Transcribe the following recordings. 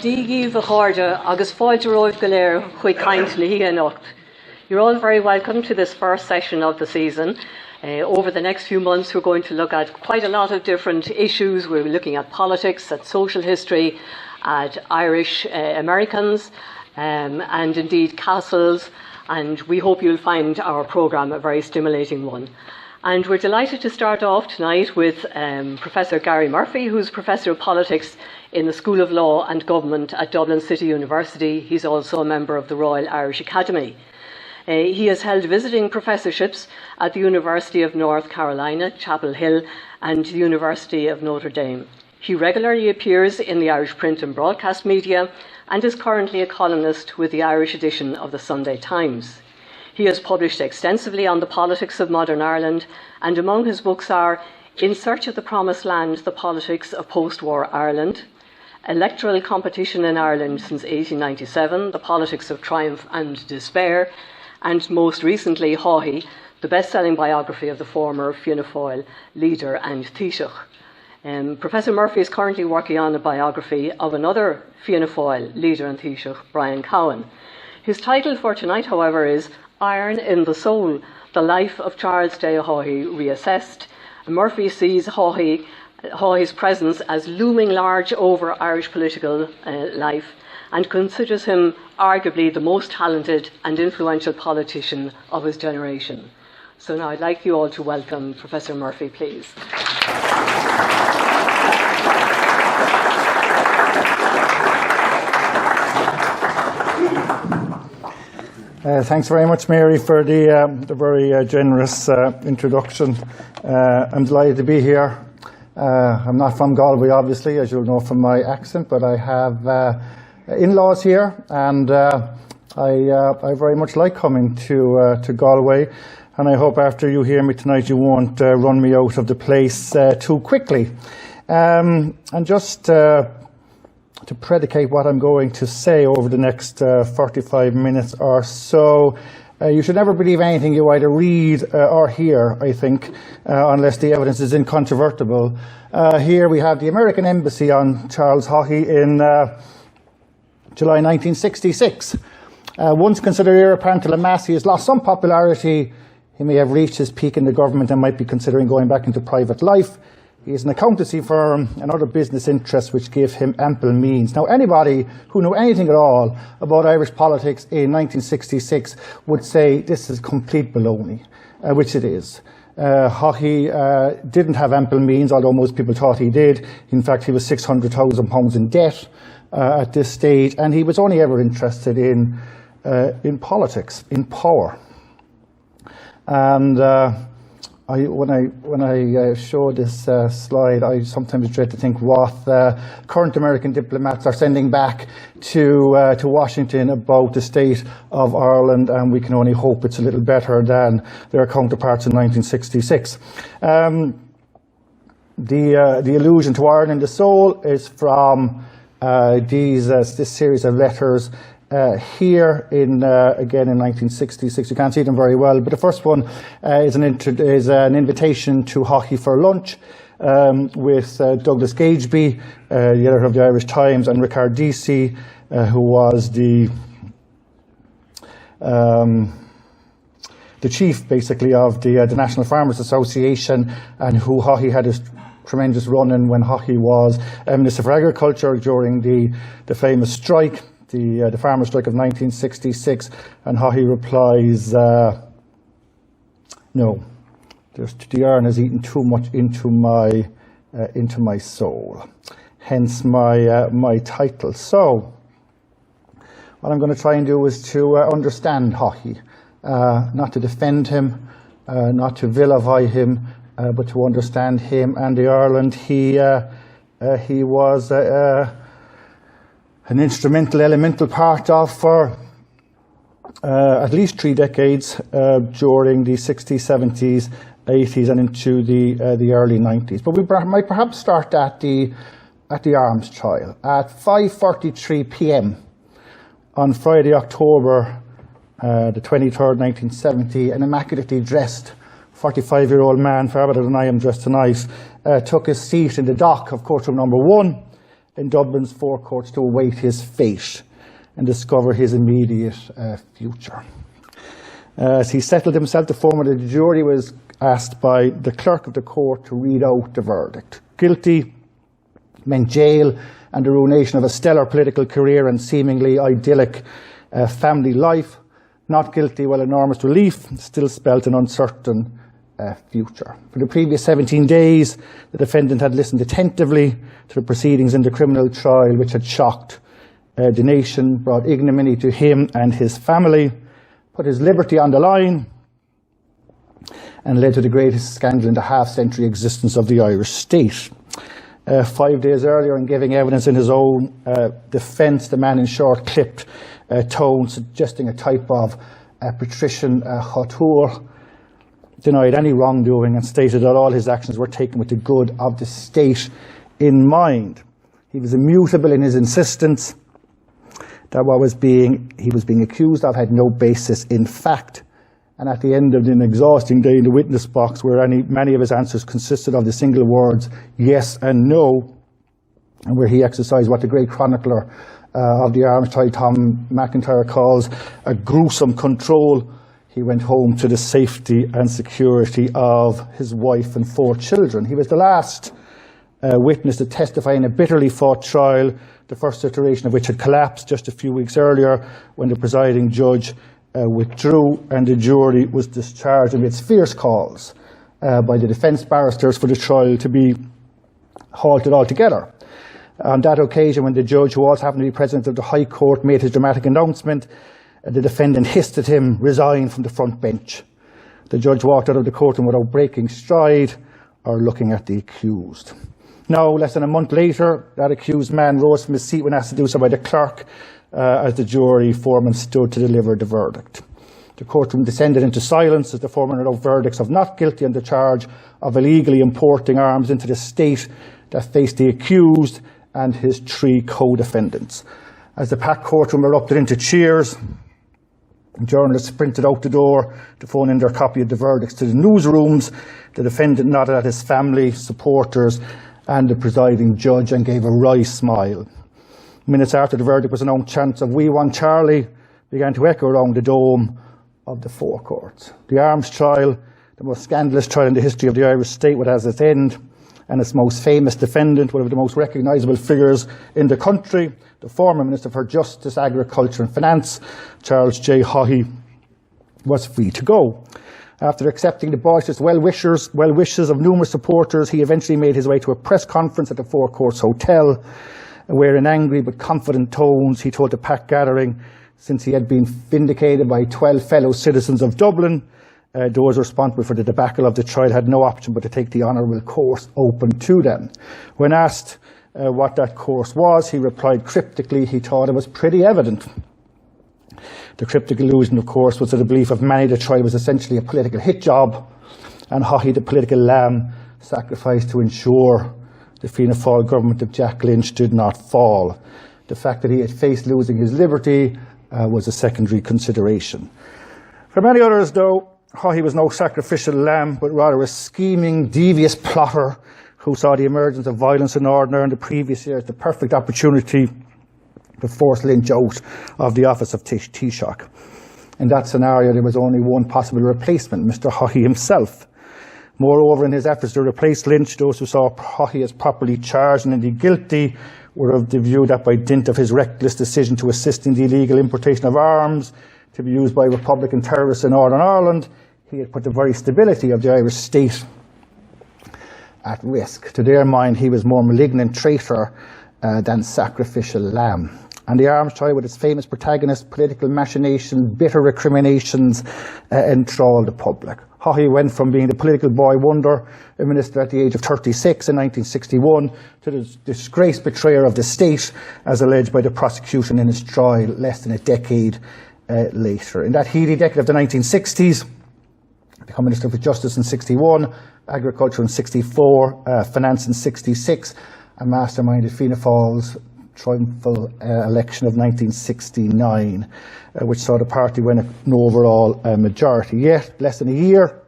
Digi Vachorda, agus fáilte roimh go léir chuig caint na hí anocht. You're all very welcome to this first session of the season. Over the next few months, we're going to look at quite a lot of different issues. We're looking at politics, at social history, at Irish Americans, and indeed castles. And we hope you'll find our programme a very stimulating one. And we're delighted to start off tonight with Professor Gary Murphy, who's Professor of Politics in the School of Law and Government at Dublin City University. He's also a member of the Royal Irish Academy. He has held visiting professorships at the University of North Carolina, Chapel Hill, and the University of Notre Dame. He regularly appears in the Irish print and broadcast media and is currently a columnist with the Irish edition of the Sunday Times. He has published extensively on the politics of modern Ireland, and among his books are In Search of the Promised Land, The Politics of Post-War Ireland, Electoral Competition in Ireland since 1897, The Politics of Triumph and Despair, and most recently Haughey, the best-selling biography of the former Fianna Fáil leader and Taoiseach. Professor Murphy is currently working on a biography of another Fianna Fáil leader and Taoiseach, Brian Cowan. His title for tonight, however, is Iron in the Soul, The Life of Charles J Haughey Reassessed. Murphy sees Haughey's presence as looming large over Irish political life and considers him arguably the most talented and influential politician of his generation. So now I'd like you all to welcome Professor Murphy, please. Thanks very much, Mary, for the very generous introduction. I'm delighted to be here. I'm not from Galway, obviously, as you'll know from my accent, but I have in-laws here, and I very much like coming to Galway. And I hope after you hear me tonight, you won't run me out of the place too quickly. And just to predicate what I'm going to say over the next 45 minutes or so. You should never believe anything you either read or hear, I think, unless the evidence is incontrovertible. Here we have the American Embassy on Charles Haughey in July 1966. Once considered heir apparent to La Masse, he has lost some popularity. He may have reached his peak in the government and might be considering going back into private life. He is an accountancy firm and other business interests which give him ample means. Now, anybody who knew anything at all about Irish politics in 1966 would say this is complete baloney, which it is. Haughey didn't have ample means, although most people thought he did. In fact, he was £600,000 in debt at this stage, and he was only ever interested in politics, in power. And when I show this slide, I sometimes dread to think what current American diplomats are sending back to Washington about the state of Ireland, and we can only hope it's a little better than their counterparts in 1966. The allusion to Iron in the Soul is from this series of letters here again in 1966. You can't see them very well, but the first one is an invitation to Haughey for lunch with Douglas Gageby, the editor of the Irish Times, and Ricard Deasy, who was the chief, basically, of the National Farmers Association, and who Haughey had a tremendous run-in when Haughey was Minister for Agriculture during the famous strike, the farmers' strike of 1966, and Haughey replies, no, the iron has eaten too much into my soul. Hence my title. So, what I'm going to try and do is to understand Haughey, not to defend him, not to vilify him, but to understand him and the Ireland he was an instrumental, elemental part of for at least 3 decades during the 60s, 70s, 80s, and into the early 90s. But we might perhaps start at the arms trial. At 5:43 p.m. on Friday, October the 23rd, 1970, an immaculately dressed 45-year-old man, far better than I am dressed tonight, took his seat in the dock of courtroom number 1 in Dublin's forecourts to await his fate and discover his immediate future. As he settled himself, the foreman of the jury was asked by the clerk of the court to read out the verdict. Guilty meant jail and the ruination of a stellar political career and seemingly idyllic family life. Not guilty, well, enormous relief, still spelt an uncertain future. For the previous 17 days, the defendant had listened attentively to the proceedings in the criminal trial, which had shocked the nation, brought ignominy to him and his family, put his liberty on the line, and led to the greatest scandal in the half-century existence of the Irish state. 5 days earlier, in giving evidence in his own defence, the man in short clipped tone, suggesting a type of patrician hauteur, denied any wrongdoing and stated that all his actions were taken with the good of the state in mind. He was immutable in his insistence that he was being accused of had no basis in fact. And at the end of an exhausting day in the witness box, where many of his answers consisted of the single words yes and no, and where he exercised what the great chronicler of the arms trial, Tom McIntyre, calls a gruesome control, he went home to the safety and security of his wife and 4 children. He was the last witness to testify in a bitterly fought trial, the first iteration of which had collapsed just a few weeks earlier when the presiding judge withdrew and the jury was discharged amidst fierce calls by the defence barristers for the trial to be halted altogether. On that occasion, when the judge, who also happened to be president of the High Court, made his dramatic announcement, the defendant hissed at him, "Resign," from the front bench. The judge walked out of the courtroom without breaking stride or looking at the accused. Now, less than a month later, that accused man rose from his seat when asked to do so by the clerk as the jury foreman stood to deliver the verdict. The courtroom descended into silence as the foreman read out verdicts of not guilty on the charge of illegally importing arms into the state that faced the accused and his 3 co-defendants. As the packed courtroom erupted into cheers, journalists sprinted out the door to phone in their copy of the verdicts to the newsrooms. The defendant nodded at his family, supporters, and the presiding judge and gave a wry smile. Minutes after the verdict was announced, chants of "We Want Charlie" began to echo around the dome of the forecourts. The arms trial, the most scandalous trial in the history of the Irish state, would have its end, and its most famous defendant, one of the most recognisable figures in the country, the former Minister for Justice, Agriculture and Finance, Charles J Haughey, was free to go. After accepting the boisterous well-wishes of numerous supporters, he eventually made his way to a press conference at the Four Courts Hotel, where in angry but confident tones he told the packed gathering, since he had been vindicated by 12 fellow citizens of Dublin, those responsible for the debacle of the trial had no option but to take the honourable course open to them. When asked what that course was, he replied cryptically he thought it was pretty evident. The cryptic allusion, of course, was to the belief of many the trial was essentially a political hit job, and Haughey, the political lamb, sacrificed to ensure the Fianna Fáil government of Jack Lynch did not fall. The fact that he had faced losing his liberty was a secondary consideration. For many others, though, Haughey was no sacrificial lamb, but rather a scheming, devious plotter who saw the emergence of violence in Northern Ireland the previous year as the perfect opportunity to force Lynch out of the office of Taoiseach. In that scenario, there was only one possible replacement, Mr. Haughey himself. Moreover, in his efforts to replace Lynch, those who saw Haughey as properly charged and indeed guilty were of the view that by dint of his reckless decision to assist in the illegal importation of arms to be used by Republican terrorists in Northern Ireland, he had put the very stability of the Irish state at risk. To their mind, he was more malignant traitor than sacrificial lamb. And the arms trial, with its famous protagonist, political machinations, bitter recriminations, enthralled the public. Haughey went from being the political boy wonder, a minister at the age of 36 in 1961, to the disgraced betrayer of the state, as alleged by the prosecution in his trial less than a decade later. In that heady decade of the 1960s, become Minister for Justice in 61, Agriculture in 64, Finance in 66, and masterminded Fianna Fáil's triumphal election of 1969, which saw the party win an overall majority. Yet, less than a year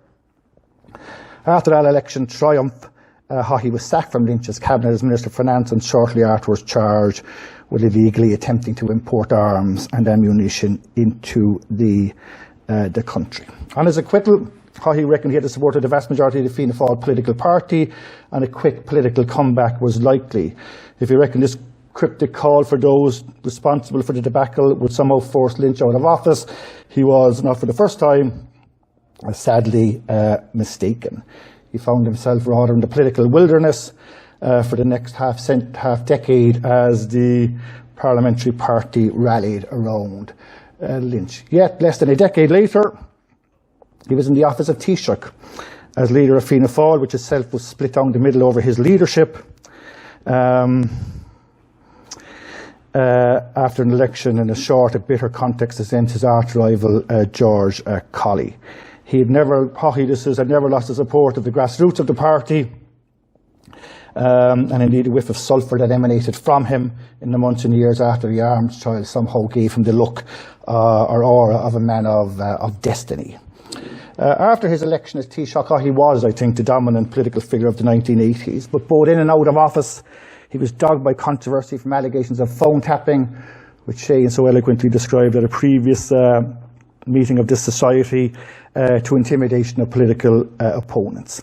after that election triumph, Haughey was sacked from Lynch's cabinet as Minister of Finance and shortly afterwards charged with illegally attempting to import arms and ammunition into the country. On his acquittal, Haughey reckoned he had the support of the vast majority of the Fianna Fáil political party, and a quick political comeback was likely. If he reckoned this cryptic call for those responsible for the debacle would somehow force Lynch out of office, he was, not for the first time, sadly mistaken. He found himself rather in the political wilderness for the next half decade as the parliamentary party rallied around Lynch. Yet, less than a decade later, he was in the office of Taoiseach as leader of Fianna Fáil, which itself was split down the middle over his leadership after an election in a short and bitter context against his arch-rival George Colley. Haughey had never lost the support of the grassroots of the party, and indeed a whiff of sulphur that emanated from him in the months and years after the arms trial somehow gave him the look or aura of a man of destiny. After his election as Taoiseach, Haughey was, I think, the dominant political figure of the 1980s, but both in and out of office, he was dogged by controversy from allegations of phone tapping, which Shane so eloquently described at a previous meeting of this society, to intimidation of political opponents.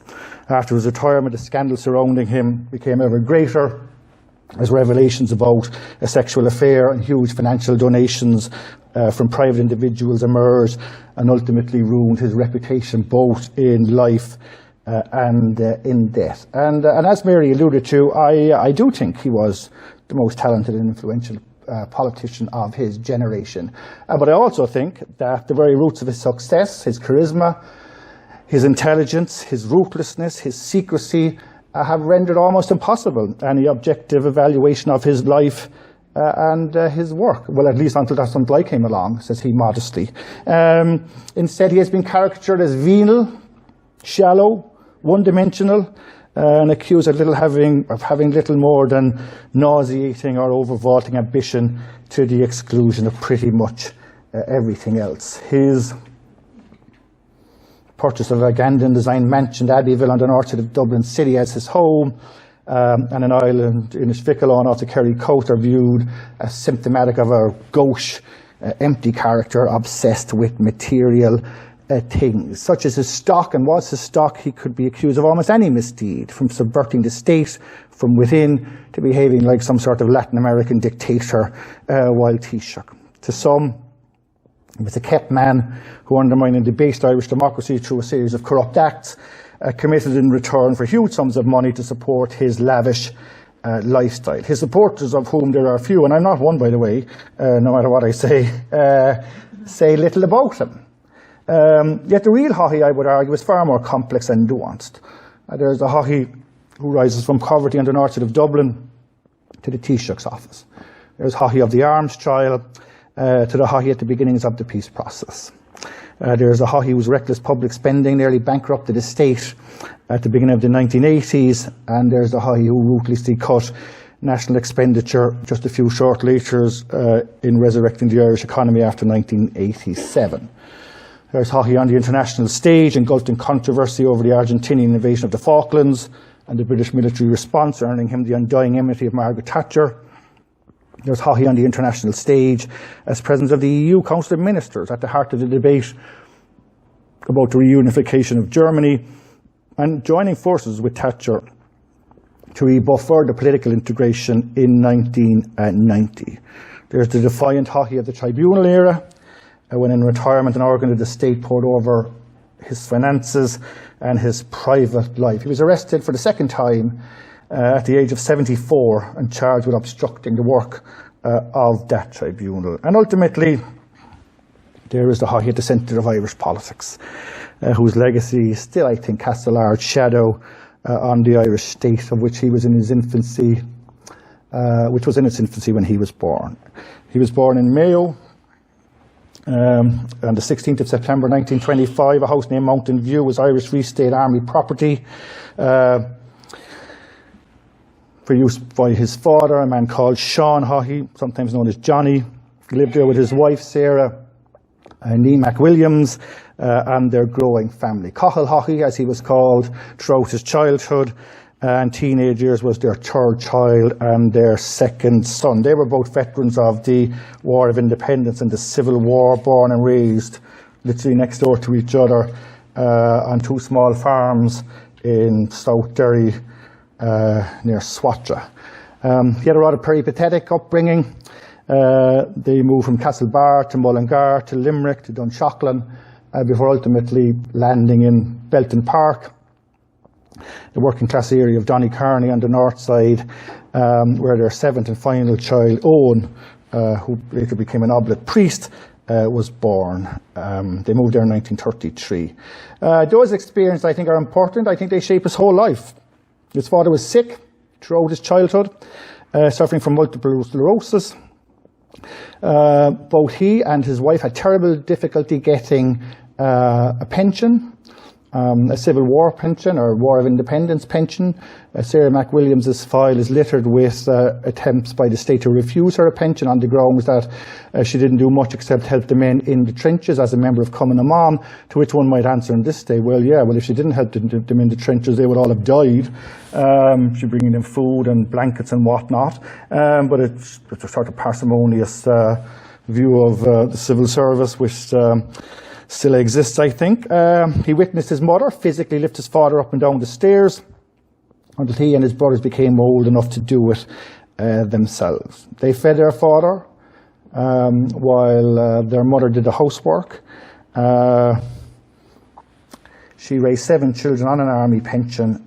After his retirement, the scandal surrounding him became ever greater as revelations about a sexual affair and huge financial donations from private individuals emerged and ultimately ruined his reputation both in life and in death. And as Mary alluded to, I do think he was the most talented and influential politician of his generation. But I also think that the very roots of his success, his charisma, his intelligence, his ruthlessness, his secrecy, have rendered almost impossible any objective evaluation of his life and his work. Well, at least until that something came along, says he modestly. Instead, he has been caricatured as venal, shallow, one-dimensional, and accused of having little more than nauseating or overvaulting ambition to the exclusion of pretty much everything else. His purchase of a Gandon-designed mansion at Abbeyville on the north side of Dublin City as his home, and an island in Isfickelawn off the Kerry coast are viewed as symptomatic of a gauche, empty character obsessed with material things. Such as his stock, and was his stock, he could be accused of almost any misdeed, from subverting the state from within to behaving like some sort of Latin American dictator while Taoiseach. To some, he was a kept man who undermined and debased Irish democracy through a series of corrupt acts, committed in return for huge sums of money to support his lavish lifestyle. His supporters, of whom there are few, and I'm not one by the way, no matter what I say little about him. Yet the real Haughey, I would argue, is far more complex and nuanced. There's the Haughey who rises from poverty on the north side of Dublin to the Taoiseach's office. There's Haughey of the arms trial to the Haughey at the beginnings of the peace process. There's a Haughey whose reckless public spending nearly bankrupted the state at the beginning of the 1980s, and there's the Haughey who ruthlessly cut national expenditure just a few short laters in resurrecting the Irish economy after 1987. There's Haughey on the international stage, engulfed in controversy over the Argentinian invasion of the Falklands and the British military response, earning him the undying enmity of Margaret Thatcher. There's Haughey on the international stage as President of the EU Council of Ministers, at the heart of the debate about the reunification of Germany, and joining forces with Thatcher to rebuff further political integration in 1990. There's the defiant Haughey of the tribunal era, when in retirement an organ of the state poured over his finances and his private life. He was arrested for the second time at the age of 74 and charged with obstructing the work of that tribunal. And ultimately, there is the Haughey at the centre of Irish politics, whose legacy still, I think, casts a large shadow on the Irish state, of which he was in his infancy, which was in its infancy when he was born. He was born in Mayo on the 16th of September 1925. A house named Mountain View was Irish Free State Army property for use by his father, a man called Sean Haughey, sometimes known as Johnny. He lived there with his wife, Sarah Nee McWilliams, and their growing family. Cathal Haughey, as he was called throughout his childhood, and teenage years was their third child and their second son. They were both veterans of the War of Independence and the Civil War, born and raised literally next door to each other on two small farms in South Derry near Swatra. He had a rather peripatetic upbringing. They moved from Castlebar to Mullingar to Limerick to Dunshaughlin before ultimately landing in Belton Park, the working class area of Donnycarney on the north side, where their seventh and final child, Owen, who later became an oblate priest, was born. They moved there in 1933. Those experiences, I think, are important. I think they shape his whole life. His father was sick throughout his childhood, suffering from multiple sclerosis. Both he and his wife had terrible difficulty getting a pension, a Civil War pension or War of Independence pension. Sarah McWilliams' file is littered with attempts by the state to refuse her a pension on the grounds that she didn't do much except help the men in the trenches as a member of Cumann na mBan, to which one might answer in this day, well, yeah, well, if she didn't help them in the trenches, they would all have died. She's bringing them food and blankets and whatnot. But it's a sort of parsimonious view of the civil service, which still exists, I think. He witnessed his mother physically lift his father up and down the stairs until he and his brothers became old enough to do it themselves. They fed their father while their mother did the housework. She raised 7 children on an army pension,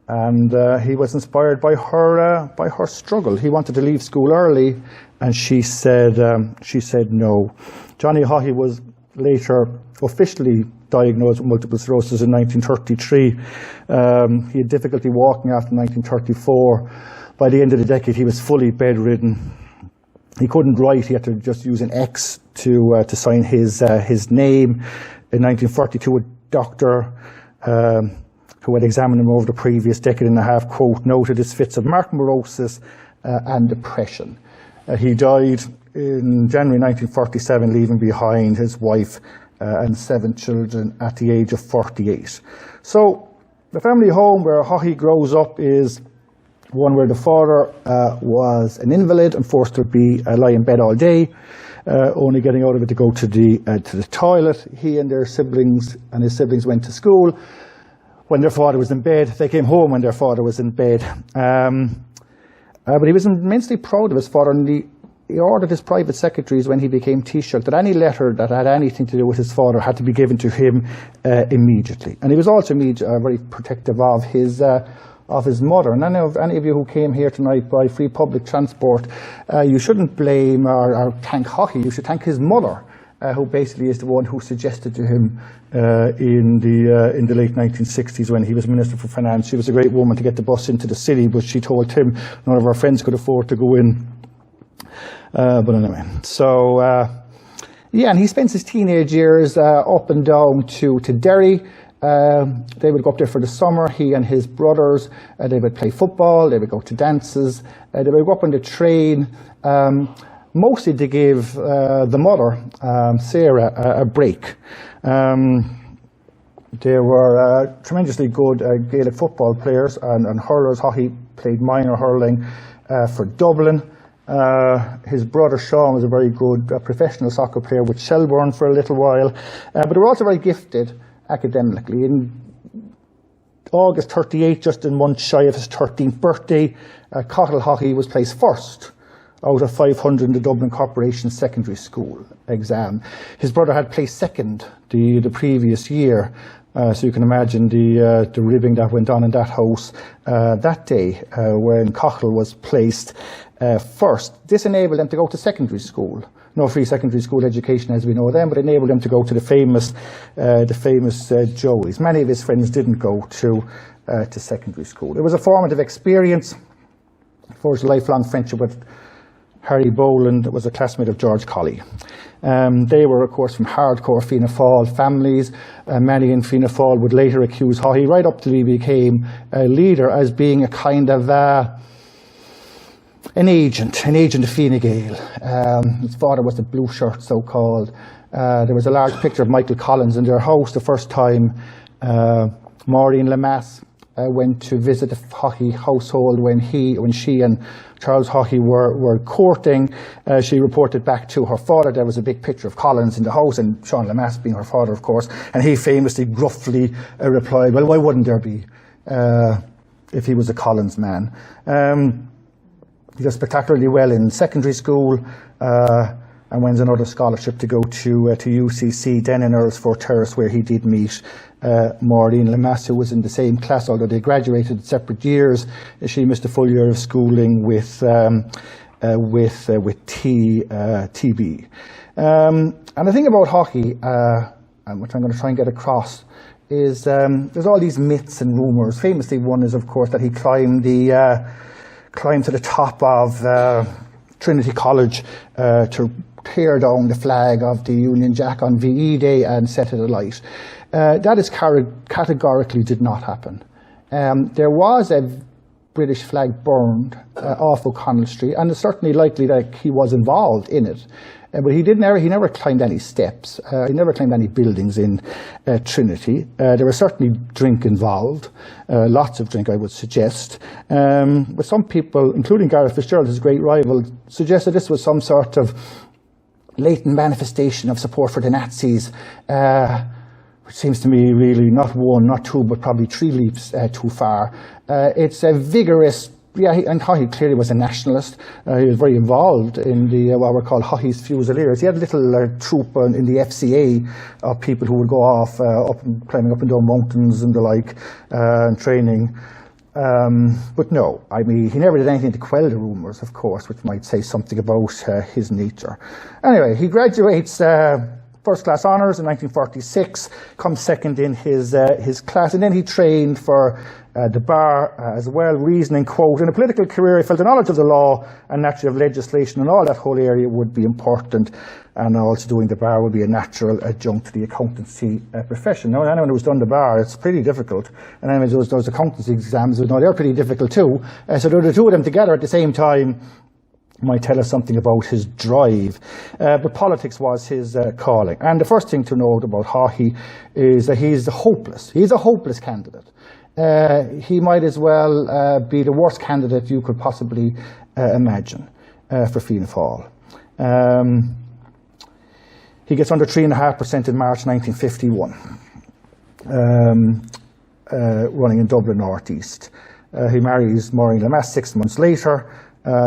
and he was inspired by her struggle. He wanted to leave school early, and she said no. Johnny Haughey was later officially diagnosed with multiple sclerosis in 1933. He had difficulty walking after 1934. By the end of the decade, he was fully bedridden. He couldn't write. He had to just use an X to sign his name. In 1942, a doctor who had examined him over the previous decade and a half, quote, noted his fits of marked neurosis and depression. He died in January 1947, leaving behind his wife and 7 children at the age of 48. So the family home where Haughey grows up is one where the father was an invalid and forced to lie in bed all day, only getting out of it to go to the toilet. He and his siblings went to school when their father was in bed. They came home when their father was in bed. But he was immensely proud of his father, and he ordered his private secretaries when he became Taoiseach that any letter that had anything to do with his father had to be given to him immediately. And he was also very protective of his mother. And any of you who came here tonight by free public transport, you shouldn't blame or thank Haughey. You should thank his mother, who basically is the one who suggested to him in the late 1960s when he was Minister for Finance. She was a great woman to get the bus into the city, but she told him none of our friends could afford to go in. But anyway, so yeah, and he spends his teenage years up and down to Derry. They would go up there for the summer. He and his brothers, they would play football, they would go to dances, they would go up on the train, mostly to give the mother, Sarah, a break. They were tremendously good Gaelic football players and hurlers. Haughey played minor hurling for Dublin. His brother Sean was a very good professional soccer player with Shelbourne for a little while, but they were also very gifted academically. In August 38, just a month shy of his 13th birthday, Cottle Haughey was placed first out of 500 in the Dublin Corporation Secondary School exam. His brother had placed second the previous year, so you can imagine the ribbing that went on in that house that day when Cottle was placed first. This enabled them to go to secondary school. No free secondary school education as we know them, but enabled them to go to the famous Joey's. Many of his friends didn't go to secondary school. It was a formative experience for his lifelong friendship with Harry Boland, was a classmate of George Colley. They were, of course, from hardcore Fianna Fáil families. Many in Fianna Fáil would later accuse Haughey, right up till he became a leader, as being a kind of an agent of Fine Gael. His father was a blue shirt, so-called. There was a large picture of Michael Collins in their house the first time Maureen Lemass went to visit the Haughey household when she and Charles Haughey were courting. She reported back to her father. There was a big picture of Collins in the house, and Sean Lemass being her father, of course, and he famously, gruffly replied, well, why wouldn't there be if he was a Collins man? He does spectacularly well in secondary school, and wins another scholarship to go to UCC, then in Earlsfort Terrace, where he did meet Maureen Lemass, who was in the same class, although they graduated at separate years. She missed a full year of schooling with TB. And the thing about Haughey, and which I'm going to try and get across, is there's all these myths and rumours. Famously, one is, of course, that he climbed to the top of Trinity College to tear down the flag of the Union Jack on VE Day and set it alight. That is categorically did not happen. There was a British flag burned off O'Connell Street, and it's certainly likely that he was involved in it. But he never climbed any steps. He never climbed any buildings in Trinity. There was certainly drink involved, lots of drink, I would suggest. But some people, including Gareth Fitzgerald, his great rival, suggested this was some sort of latent manifestation of support for the Nazis, which seems to me really not one, not two, but probably three leaps too far. It's a vigorous. Yeah, and Haughey clearly was a nationalist. He was very involved in the what were called Haughey's Fusiliers. He had a little troop in the FCA of people who would go off climbing up and down mountains and the like, and training. But no, I mean, he never did anything to quell the rumours, of course, which might say something about his nature. Anyway, he graduates first class honours in 1946, comes second in his class, and then he trained for the bar as well, reasoning, quote, in a political career I felt the knowledge of the law and naturally of legislation and all that whole area would be important, and also doing the bar would be a natural adjunct to the accountancy profession. Now, anyone who's done the bar, it's pretty difficult, and anyone who's those accountancy exams, they're pretty difficult too. So the two of them together at the same time might tell us something about his drive. But politics was his calling. And the first thing to note about Haughey is that he's hopeless. He's a hopeless candidate. He might as well be the worst candidate you could possibly imagine for Fianna Fáil. He gets under 3.5% in March 1951, running in Dublin North East. He marries Maureen Lemass 6 months later.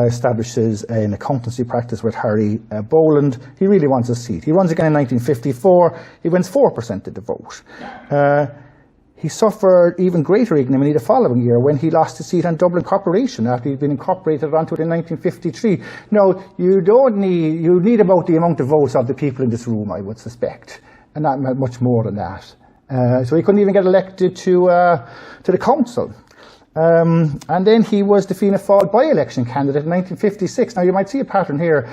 Establishes an accountancy practice with Harry Boland. He really wants a seat. He runs again in 1954. He wins 4% of the vote. He suffered even greater ignominy the following year when he lost his seat on Dublin Corporation after he'd been incorporated onto it in 1953. Now, you need about the amount of votes of the people in this room, I would suspect, and not much more than that. So he couldn't even get elected to the council. And then he was the Fianna Fáil by-election candidate in 1956. Now you might see a pattern here,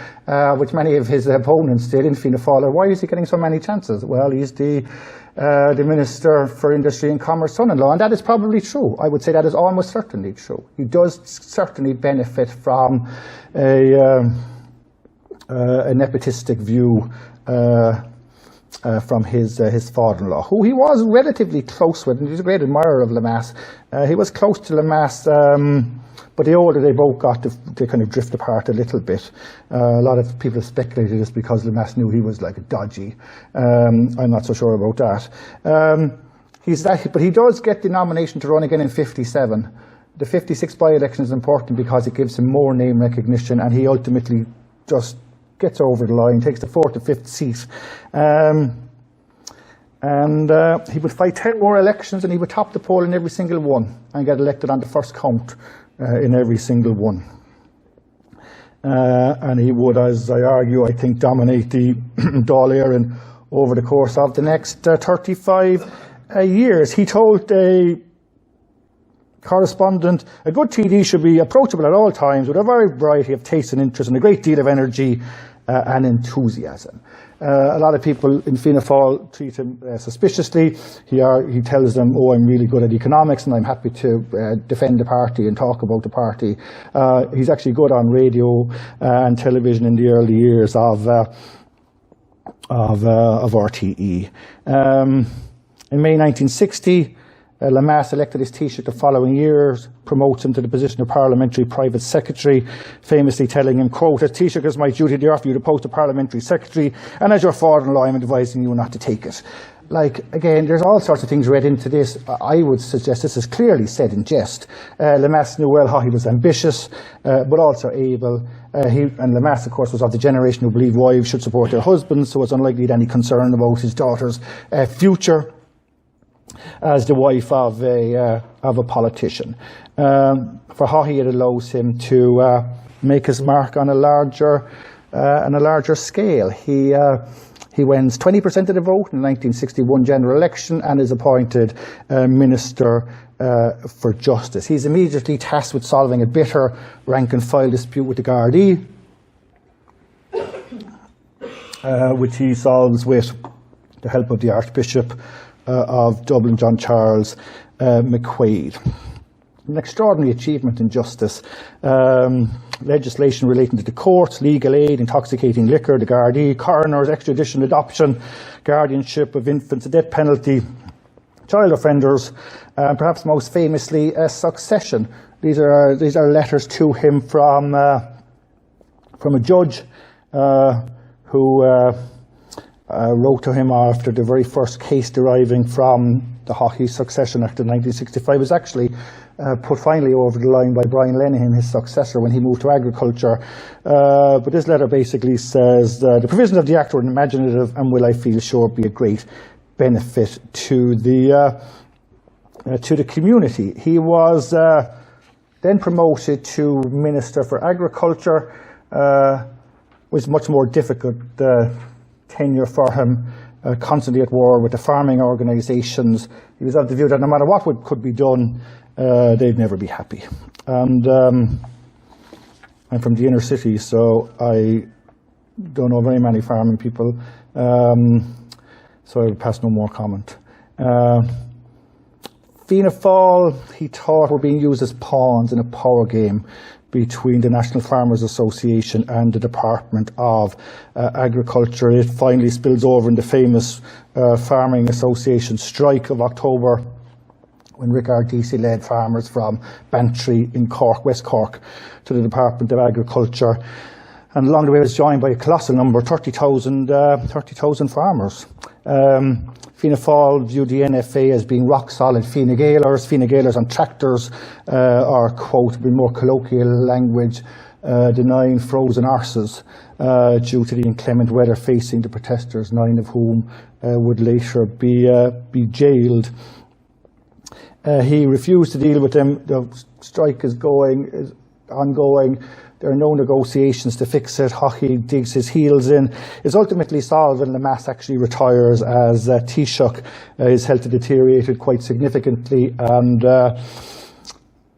which many of his opponents did in Fianna Fáil. Why is he getting so many chances? Well, he's the Minister for Industry and Commerce son-in-law, and that is probably true. I would say that is almost certainly true. He does certainly benefit from a nepotistic view from his father-in-law, who he was relatively close with, and he was a great admirer of Lemass. He was close to Lemass, but the older they both got, they kind of drift apart a little bit. A lot of people have speculated this because Lemass knew he was like dodgy. I'm not so sure about that. But he does get the nomination to run again in 57. The 56 by-election is important because it gives him more name recognition, and he ultimately just gets over the line, takes the 4th or 5th seat. He would fight 10 more elections, and he would top the poll in every single one and get elected on the first count in every single one. And he would, as I argue, I think, dominate the Dáil Éireann over the course of the next 35 years. He told a correspondent, a good TD should be approachable at all times with a wide variety of tastes and interests and a great deal of energy and enthusiasm. A lot of people in Fianna Fáil treat him suspiciously. He tells them, oh, I'm really good at economics and I'm happy to defend the party and talk about the party. He's actually good on radio and television in the early years of RTE. In May 1960, Lemass elected his Taoiseach the following year, promotes him to the position of Parliamentary Private Secretary, famously telling him, quote, "As Taoiseach, it's my duty to offer you the post of Parliamentary Secretary, and as your father-in-law, I'm advising you not to take it." Like, again, there's all sorts of things read into this. I would suggest this is clearly said in jest. Lemass knew well Haughey was ambitious, but also able. And Lemass, of course, was of the generation who believed wives should support their husbands, so was unlikely to have any concern about his daughter's future as the wife of a politician. For Haughey, it allows him to make his mark on a larger scale. He wins 20% of the vote in the 1961 general election and is appointed Minister for Justice. He's immediately tasked with solving a bitter rank-and-file dispute with the Gardaí, which he solves with the help of the Archbishop of Dublin, John Charles McQuaid. An extraordinary achievement in justice. Legislation relating to the courts, legal aid, intoxicating liquor, the Gardaí, coroners, extradition, adoption, guardianship of infants, the death penalty, child offenders, and perhaps most famously, succession. These are letters to him from a judge who wrote to him after the very first case deriving from the Haughey Succession Act of 1965 was actually put finally over the line by Brian Lenihan, his successor, when he moved to agriculture. But this letter basically says, the provisions of the Act were imaginative and will, I feel sure, be a great benefit to the community. He was then promoted to Minister for Agriculture, was much more difficult tenure for him, constantly at war with the farming organisations. He was of the view that no matter what could be done, they'd never be happy. And I'm from the inner city, so I don't know very many farming people, so I will pass no more comment. Fianna Fáil, he thought, were being used as pawns in a power game between the National Farmers Association and the Department of Agriculture. It finally spills over in the famous Farming Association strike of October, when Rickard Deasy led farmers from Bantry in Cork, West Cork, to the Department of Agriculture. And along the way it was joined by a colossal number, 30,000 farmers. Fianna Fáil viewed the NFA as being rock solid Fine Gaelers on tractors, or, quote, in more colloquial language, denying frozen arses due to the inclement weather facing the protesters, 9 of whom would later be jailed. He refused to deal with them. The strike is ongoing. There are no negotiations to fix it. Haughey digs his heels in. Is ultimately solved when Lemass actually retires, as Taoiseach. His health deteriorated quite significantly, and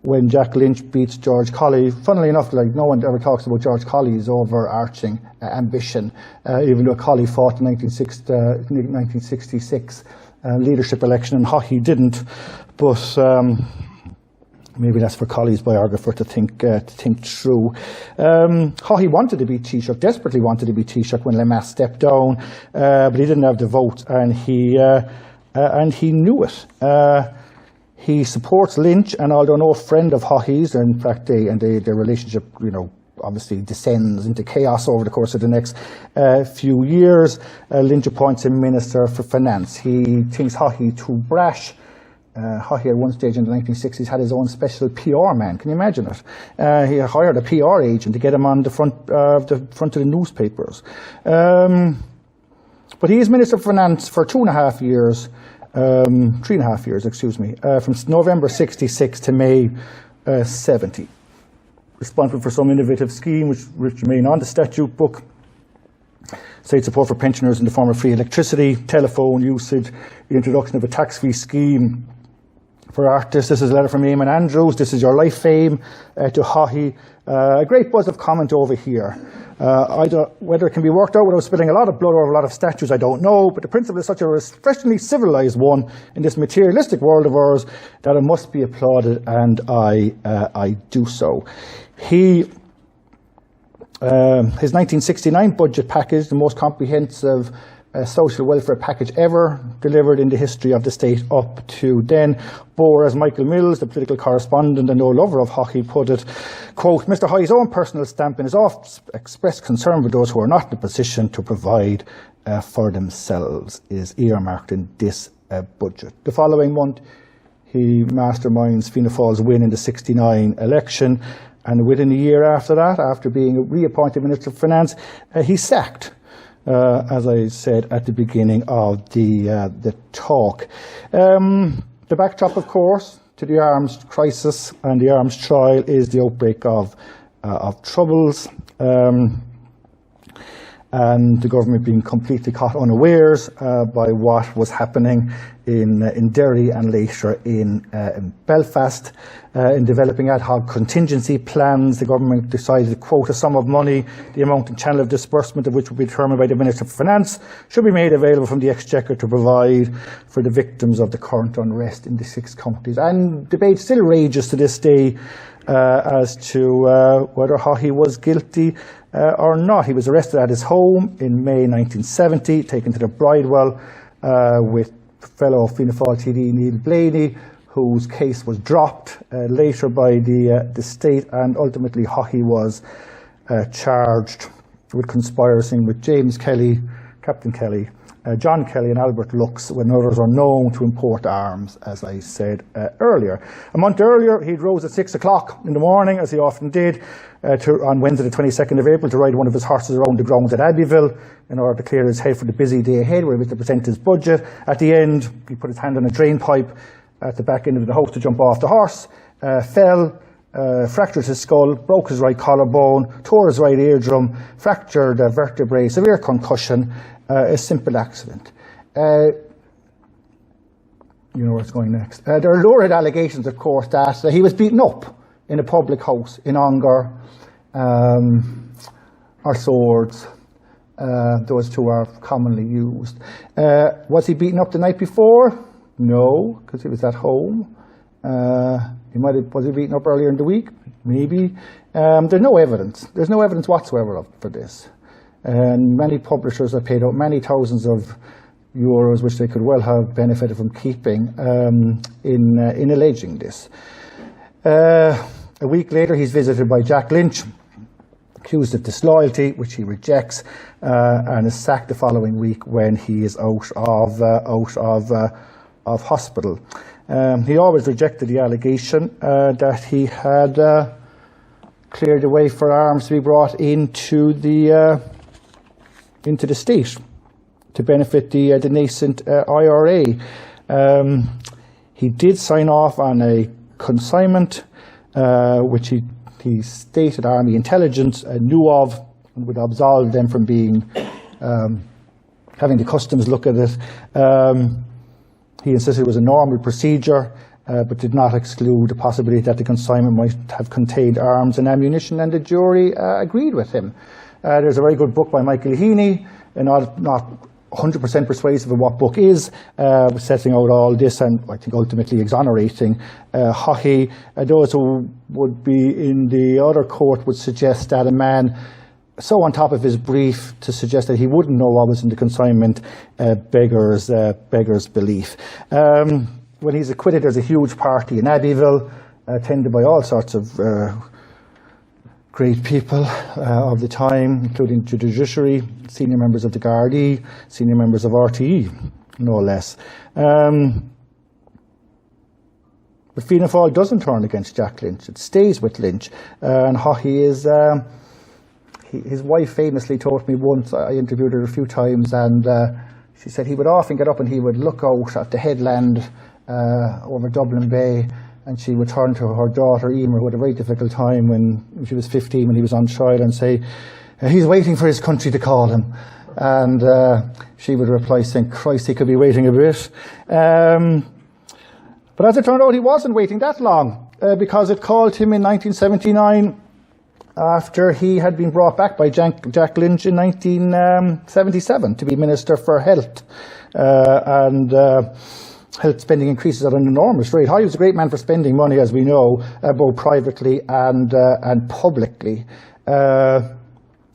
when Jack Lynch beats George Colley, funnily enough, like, no one ever talks about George Colley's overarching ambition, even though Colley fought in 1966 leadership election and Haughey didn't. But maybe that's for Colley's biographer to think through. Haughey wanted to be Taoiseach, desperately wanted to be Taoiseach when Lemass stepped down, but he didn't have the vote, and he knew it. He supports Lynch, and although no friend of Haughey's, in fact, their relationship, obviously descends into chaos over the course of the next few years. Lynch appoints him Minister for Finance. He thinks Haughey too brash. Haughey at one stage in the 1960s had his own special PR man. Can you imagine it? He hired a PR agent to get him on the front of the newspapers. But he is Minister for Finance for 3.5 years, from November 66 to May 70. Responsible for some innovative scheme which remain on the statute book. State support for pensioners in the form of free electricity, telephone usage, the introduction of a tax-free scheme for artists. This is a letter from Eamon Andrews. This is your life fame to Haughey. A great buzz of comment over here. Whether it can be worked out without spilling a lot of blood over a lot of statues, I don't know, but the principle is such a refreshingly civilized one in this materialistic world of ours that it must be applauded, and I do so. His 1969 budget package, the most comprehensive social welfare package ever delivered in the history of the state up to then. Or, as Michael Mills, the political correspondent and no lover of Haughey, put it, quote, Mr. Haughey's own personal stamp in his oft-expressed concern with those who are not in a position to provide for themselves is earmarked in this budget. The following month, he masterminds Fianna Fáil's win in the '69 election, and within a year after that, after being reappointed Minister of Finance, he's sacked. As I said at the beginning of the talk. The backdrop, of course, to the arms crisis and the arms trial is the outbreak of troubles, and the government being completely caught unawares by what was happening in Derry and later in Belfast. In developing ad hoc contingency plans, the government decided to quote a sum of money, the amount and channel of disbursement of which would be determined by the Minister for Finance, should be made available from the Exchequer to provide for the victims of the current unrest in the 6 counties. And debate still rages to this day as to whether Haughey was guilty or not. He was arrested at his home in May 1970, taken to the Bridewell with fellow Fianna Fáil TD Neil Blaney, whose case was dropped later by the state, and ultimately Haughey was charged with conspiring with James Kelly, Captain Kelly, John Kelly and Albert Lux when others are known to import arms, as I said earlier. A month earlier, he'd rose at 6 o'clock in the morning, as he often did, on Wednesday the 22nd of April, to ride one of his horses around the grounds at Abbeyville in order to clear his head for the busy day ahead, where he was to present his budget. At the end, he put his hand on a drain pipe at the back end of the house to jump off the horse, fell, fractured his skull, broke his right collarbone, tore his right eardrum, fractured vertebrae, severe concussion, a simple accident. You know where it's going next. There are lurid allegations, of course, that he was beaten up in a public house in Ongar, or swords. Those two are commonly used. Was he beaten up the night before? No, because he was at home. Was he beaten up earlier in the week? Maybe. There's no evidence. There's no evidence whatsoever for this. And many publishers have paid out many thousands of euros, which they could well have benefited from keeping, in alleging this. A week later, he's visited by Jack Lynch, accused of disloyalty, which he rejects, and is sacked the following week when he is out of hospital. He always rejected the allegation that he had cleared the way for arms to be brought into the state to benefit the nascent IRA. He did sign off on a consignment, which he stated Army intelligence knew of and would absolve them from being having the customs look at it. He insisted it was a normal procedure, but did not exclude the possibility that the consignment might have contained arms and ammunition, and the jury agreed with him. There's a very good book by Michael Haughey, and not 100% persuasive of what book is, setting out all this and I think ultimately exonerating Haughey. Those who would be in the other court would suggest that a man so on top of his brief to suggest that he wouldn't know what was in the consignment beggars belief. When he's acquitted, there's a huge party in Abbeyville, attended by all sorts of great people of the time, including the judiciary, senior members of the Gardaí, senior members of RTE, no less. But Fianna Fáil doesn't turn against Jack Lynch. It stays with Lynch. And Haughey is... his wife famously told me once, I interviewed her a few times, and she said he would often get up and he would look out at the headland over Dublin Bay, and she would turn to her daughter Emer, who had a very difficult time when she was 15 when he was on trial, and say, he's waiting for his country to call him. And she would reply saying, Christ, he could be waiting a bit. But as it turned out, he wasn't waiting that long, because it called him in 1979 after he had been brought back by Jack Lynch in 1977 to be Minister for Health. Health spending increases at an enormous rate. Haughey was a great man for spending money, as we know, both privately and publicly.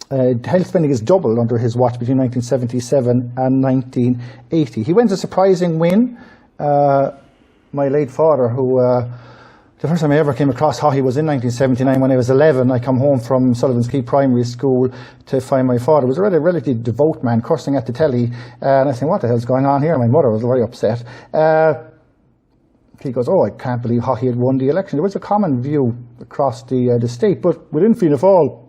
health spending is doubled under his watch between 1977 and 1980. He wins a surprising win. My late father, who the first time I ever came across Haughey was in 1979 when I was 11. I come home from Sullivan's Quay Primary School to find my father. He was a relatively devout man, cursing at the telly. And I said, what the hell's going on here? My mother was very upset. He goes, oh, I can't believe Haughey had won the election. There was a common view across the state, but within Fianna Fáil,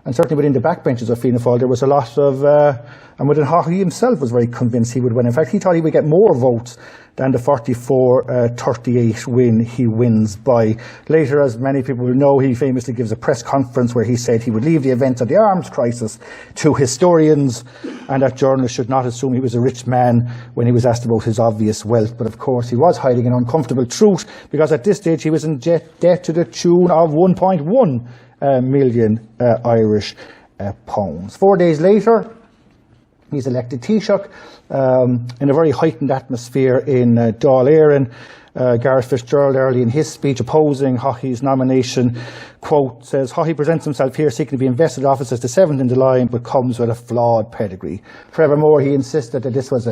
and certainly within the backbenches of Fianna Fáil, there was a lot of, and within Haughey himself was very convinced he would win. In fact, he thought he would get more votes than the 44-38 win he wins by. Later, as many people will know, he famously gives a press conference where he said he would leave the events of the arms crisis to historians, and that journalists should not assume he was a rich man when he was asked about his obvious wealth. But of course, he was hiding an uncomfortable truth, because at this stage he was in debt to the tune of 1.1 million Irish pounds. 4 days later, he's elected Taoiseach in a very heightened atmosphere in Dáil Éireann. Gareth Fitzgerald, early in his speech opposing Haughey's nomination, quote, says, Haughey presents himself here seeking to be invested office as the seventh in the line, but comes with a flawed pedigree. Furthermore, he insisted that this was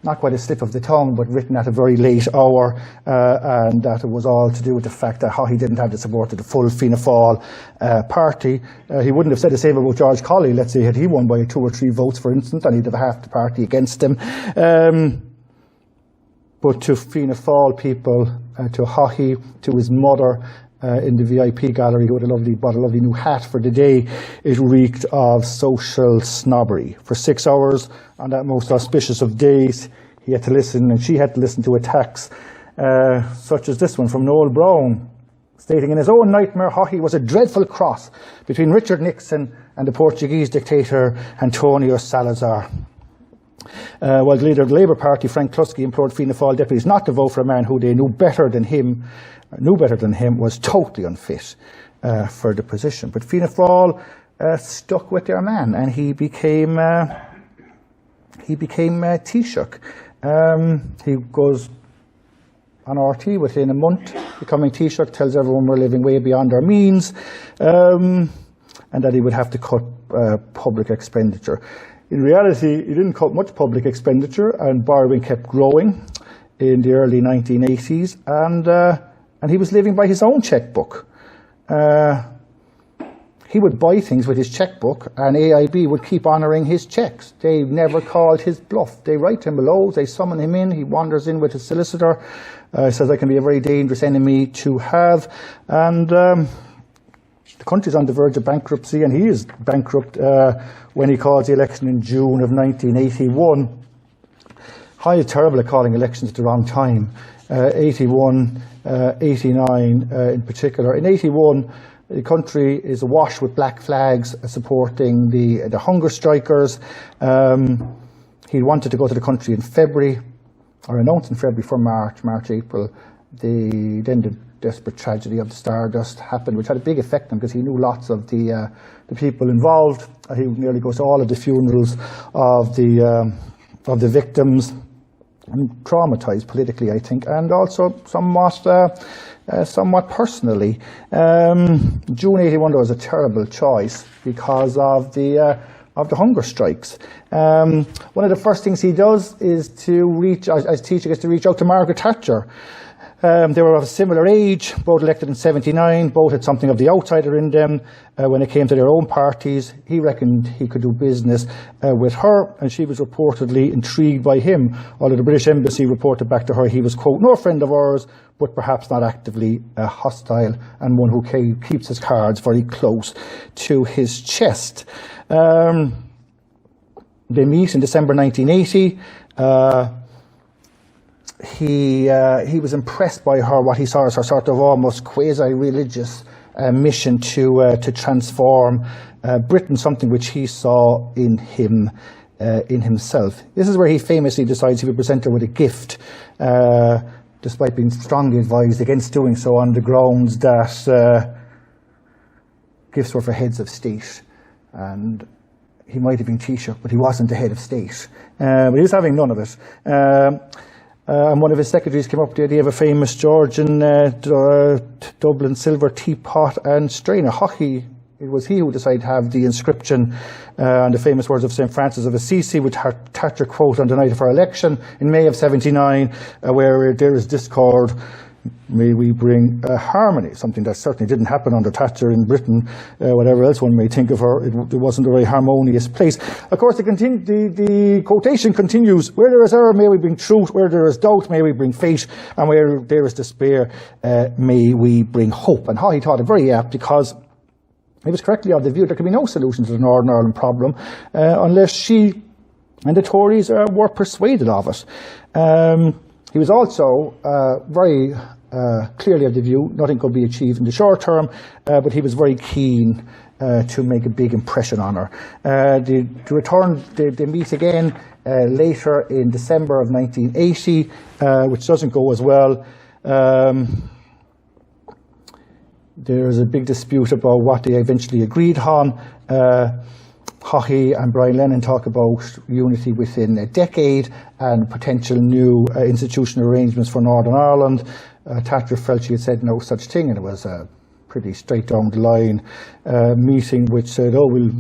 not quite a slip of the tongue, but written at a very late hour, and that it was all to do with the fact that Haughey didn't have the support of the full Fianna Fáil party. He wouldn't have said the same about George Colley, let's say, had he won by 2 or 3 votes, for instance, and he'd have half the party against him. But to Fianna Fáil people, to Haughey, to his mother, in the VIP gallery, who had bought a lovely new hat for the day, it reeked of social snobbery. For 6 hours on that most auspicious of days, he had to listen, and she had to listen to attacks such as this one from Noel Brown, stating in his own nightmare, Haughey was a dreadful cross between Richard Nixon and the Portuguese dictator Antonio Salazar. While the leader of the Labour Party, Frank Cluskey, implored Fianna Fáil deputies not to vote for a man who they knew better than him, was totally unfit for the position. But Fianna Fáil stuck with their man, and he became Taoiseach. He goes on RT within a month, becoming Taoiseach, tells everyone we're living way beyond our means, and that he would have to cut public expenditure. In reality, he didn't cut much public expenditure, and borrowing kept growing in the early 1980s, and he was living by his own checkbook. He would buy things with his checkbook, and AIB would keep honouring his checks. They never called his bluff. They write him below, they summon him in, he wanders in with his solicitor, says I can be a very dangerous enemy to have, and the country's on the verge of bankruptcy, and he is bankrupt when he calls the election in June of 1981. Haughey is terrible at calling elections at the wrong time. 81, 89 in particular. In 81, the country is awash with black flags supporting the hunger strikers. He wanted to go to the country in February, or announced in February for March, April. Then the desperate tragedy of the Stardust happened, which had a big effect on him because he knew lots of the people involved. He nearly goes to all of the funerals of the victims, and traumatized politically, I think, and also somewhat personally. June 81 was a terrible choice because of the hunger strikes. One of the first things he does is to reach out to Margaret Thatcher. They were of a similar age, both elected in 79, both had something of the outsider in them when it came to their own parties. He reckoned he could do business with her, and she was reportedly intrigued by him, although the British Embassy reported back to her he was, quote, no friend of ours, but perhaps not actively hostile, and one who keeps his cards very close to his chest. They meet in December 1980. He was impressed by her, what he saw as her sort of almost quasi-religious mission to transform Britain, something which he saw in himself. This is where he famously decides he would present her with a gift, despite being strongly advised against doing so on the grounds that gifts were for heads of state. And he might have been Taoiseach, but he wasn't the head of state. But he was having none of it. And one of his secretaries came up with the idea of a famous Georgian Dublin silver teapot and strainer. Haughey It was he who decided to have the inscription and the famous words of St. Francis of Assisi, which Thatcher quote on the night of her election in May of '79, where there is discord, may we bring harmony, something that certainly didn't happen under Thatcher in Britain. Whatever else one may think of her, it wasn't a very harmonious place. Of course, the quotation continues, where there is error, may we bring truth, where there is doubt, may we bring faith, and where there is despair, may we bring hope. And Haughey thought it very apt, because he was correctly of the view there could be no solution to the Northern Ireland problem unless she and the Tories were persuaded of it. He was also very clearly of the view nothing could be achieved in the short term, but he was very keen to make a big impression on her. They meet again later in December of 1980, which doesn't go as well. There's a big dispute about what they eventually agreed on. Haughey and Brian Lennon talk about unity within a decade and potential new institutional arrangements for Northern Ireland. Thatcher felt she had said no such thing, and it was a pretty straight down the line meeting which said, oh, we'll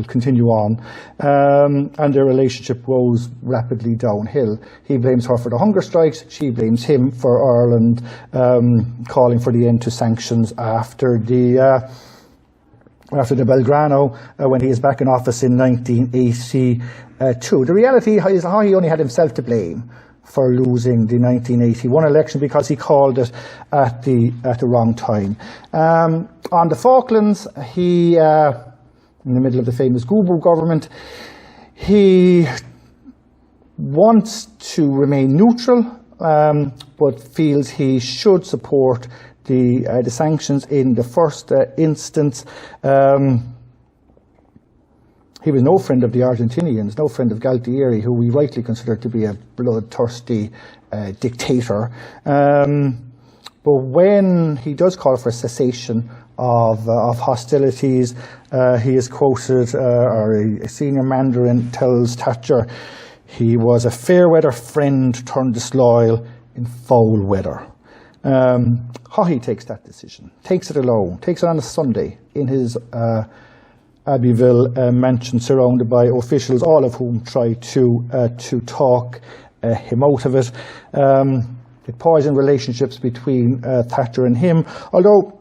continue on. And their relationship goes rapidly downhill. He blames her for the hunger strikes, she blames him for Ireland calling for the end to sanctions after the Belgrano, when he is back in office in 1982. The reality is he only had himself to blame for losing the 1981 election, because he called it at the wrong time. On the Falklands, he, in the middle of the famous Gubu government, he wants to remain neutral, but feels he should support the sanctions in the first instance. He was no friend of the Argentinians, no friend of Galtieri, who we rightly consider to be a bloodthirsty dictator. But when he does call for a cessation of hostilities, he is quoted, or a senior Mandarin tells Thatcher, he was a fair weather friend turned disloyal in foul weather. Haughey takes that decision, takes it alone, takes it on a Sunday in his Abbeville mansion, surrounded by officials, all of whom try to talk him out of it. It poisoned relationships between Thatcher and him, although,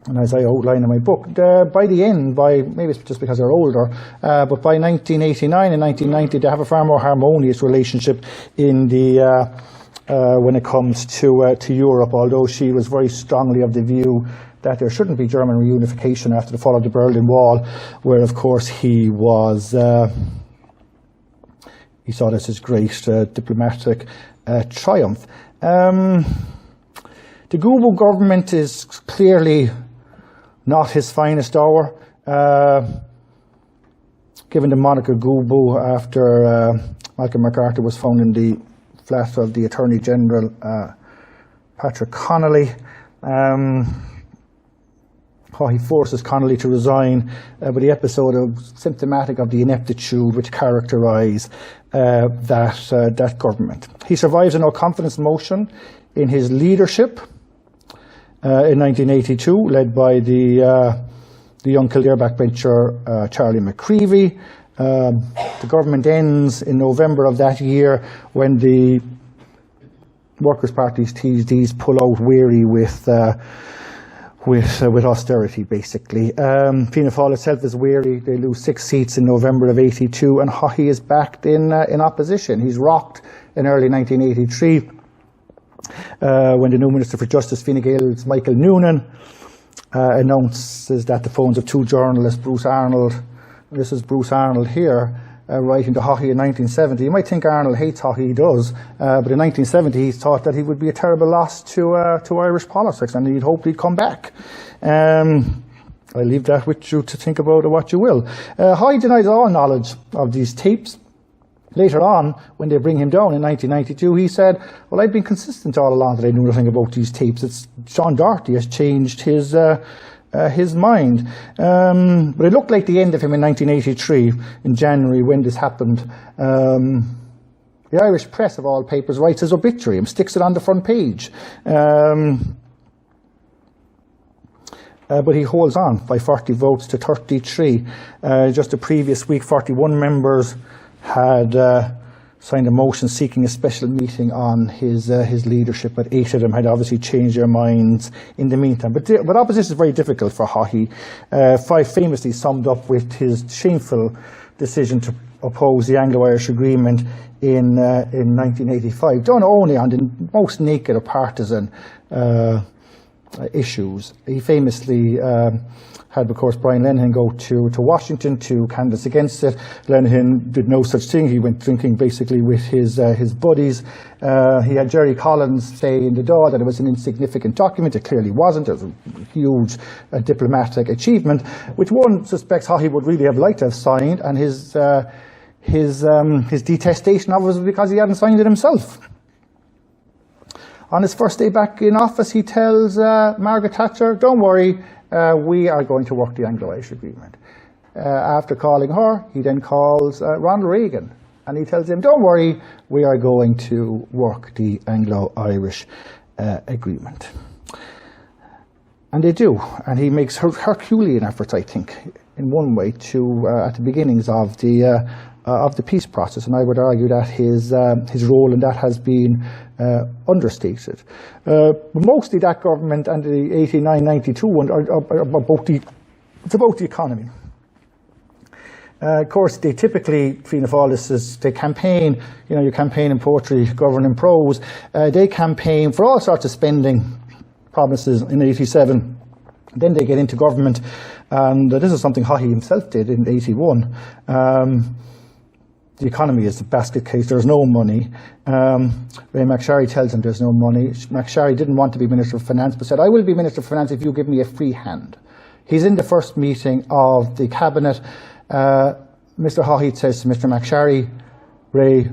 and as I outline in my book, by the end, maybe it's just because they're older, but by 1989 and 1990 they have a far more harmonious relationship in the when it comes to Europe, although she was very strongly of the view that there shouldn't be German reunification after the fall of the Berlin Wall, where of course he was, he saw this as great diplomatic triumph. The Gubu government is clearly not his finest hour. Given the moniker Gubu after Malcolm MacArthur was found in the flat of the Attorney General, Patrick Connolly. He forces Connolly to resign, but the episode is symptomatic of the ineptitude which characterise that government. He survives a no-confidence motion in his leadership in 1982, led by the young Kildare backbencher Charlie McCreevy. The government ends in November of that year when the Workers' Party's TDs pull out weary with austerity, basically. Fianna Fáil itself is weary. They lose 6 seats in November of 82, and Haughey is backed in opposition. He's rocked in early 1983 when the new Minister for Justice, Fine Gael's Michael Noonan, announces that the phones of 2 journalists, Bruce Arnold, and this is Bruce Arnold here, writing to Haughey in 1970. You might think Arnold hates Haughey, he does, but in 1970 he thought that he would be a terrible loss to Irish politics, and he'd hoped he'd come back. I leave that with you to think about what you will. Haughey denies all knowledge of these tapes. Later on, when they bring him down in 1992, he said, well, I've been consistent all along that I knew nothing about these tapes. It's Sean Doherty has changed his mind. But it looked like the end of him in 1983, in January, when this happened. The Irish press, of all papers, writes his obituary and sticks it on the front page. but he holds on by 40 votes to 33. Just the previous week, 41 members had signed a motion seeking a special meeting on his leadership, but 8 of them had obviously changed their minds in the meantime. But opposition is very difficult for Haughey. 5 famously summed up with his shameful decision to oppose the Anglo-Irish Agreement in 1985, done only on the most naked of partisan issues. He famously had, of course, Brian Lenihan go to Washington to canvass against it. Lenihan did no such thing. He went drinking basically with his buddies. He had Jerry Collins say in the Dáil that it was an insignificant document. It clearly wasn't. It was a huge diplomatic achievement, which one suspects Haughey would really have liked to have signed, and his detestation of it was because he hadn't signed it himself. On his first day back in office, he tells Margaret Thatcher, "Don't worry, we are going to work the Anglo-Irish Agreement." After calling her, he then calls Ronald Reagan, and he tells him, "Don't worry, we are going to work the Anglo-Irish Agreement." And they do, and he makes Herculean efforts, I think, in one way, to at the beginnings of the peace process, and I would argue that his role in that has been understated. Mostly that government and the 89-92 one are about the economy. Of course, they typically, Fianna Fáil, they campaign, you campaign in poetry, govern in prose. They campaign for all sorts of spending promises in 87. Then they get into government, and this is something Haughey himself did in 81. The economy is the basket case. There's no money. Ray McSharry tells him there's no money. McSharry didn't want to be Minister of Finance, but said, "I will be Minister of Finance if you give me a free hand." He's in the first meeting of the Cabinet. Mr. Haughey says to Mr. McSharry, "Ray,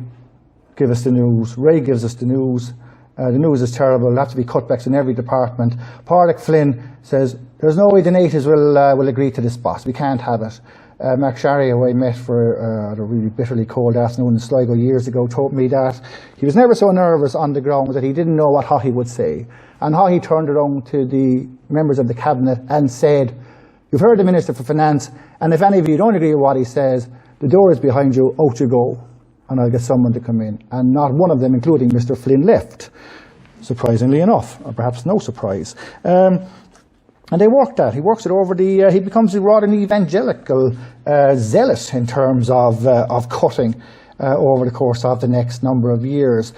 give us the news." Ray gives us the news. The news is terrible. There'll have to be cutbacks in every department. Pádraig Flynn says, "There's no way the natives will agree to this, boss. We can't have it." McSharry, who I met for a really bitterly cold afternoon in Sligo years ago, told me that he was never so nervous on the ground that he didn't know what Haughey would say. And Haughey turned around to the members of the Cabinet and said, "You've heard the Minister for Finance, and if any of you don't agree with what he says, the door is behind you, out you go, and I'll get someone to come in." And not one of them, including Mr. Flynn, left, surprisingly enough, or perhaps no surprise. And they worked that. He works it over he becomes rather an evangelical zealot in terms of cutting over the course of the next number of years.